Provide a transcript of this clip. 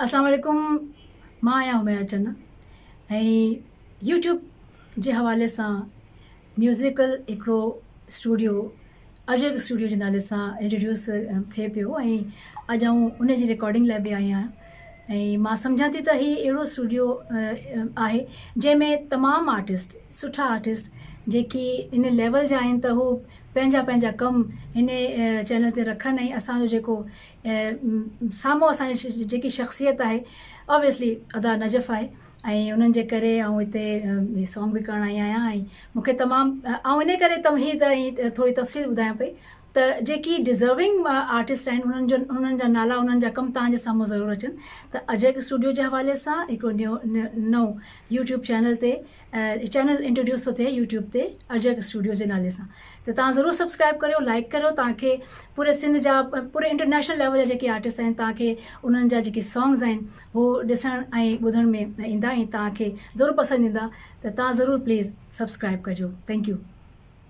अस्सलाम वालेकुम। मां आहियां हुमैया चन्ना ऐं यूट्यूब जे हवाले सां म्यूज़िकल हिकिड़ो स्टूडियो अजब स्टूडियो जे नाले सां इंट्रोड्यूस थिए पियो ऐं अॼु आऊं उन जी रिकॉर्डिंग लाइ बि आई आहियां ऐं मां सम्झां थी त हीउ अहिड़ो स्टूडियो आहे जंहिंमें तमामु आर्टिस्ट सुठा आर्टिस्ट जेकी इन लेवल जा आहिनि त हू पंहिंजा पंहिंजा कम हिन चैनल ते रखनि ऐं असांजो जेको साम्हूं असांजी जेकी शख़्सियत आहे ऑब्वियसली अदा नजफ़ आहे ऐं उन्हनि जे करे ऐं हिते सॉन्ग बि करणु आई आहियां ऐं मूंखे तमामु ऐं इन करे तमहीद ऐं थोरी तफ़सील ॿुधायां पई त जेकी डिज़र्विंग आर्टिस्ट आहिनि उन्हनि जा नाला उन्हनि जा कम तव्हांजे साम्हूं ज़रूरु अचनि त अजय स्टूडियो जे हवाले सां हिकिड़ो नओं यूट्यूब चैनल ते चैनल इंट्रोड्यूस थो थिए यूट्यूब ते अजय स्टूडियो जे नाले सां त तव्हां ज़रूरु सब्सक्राइब करियो लाइक करियो तव्हांखे पूरे सिंध जा पूरे इंटरनेशनल लेवल जा जेके आर्टिस्ट आहिनि तव्हांखे उन्हनि जा जेके सॉन्ग्स आहिनि हू ॾिसण ऐं ॿुधण में ईंदा ऐं तव्हांखे ज़रूरु पसंदि ईंदा त तव्हां ज़रूरु प्लीज़ सब्सक्राइब कजो थैंक यू।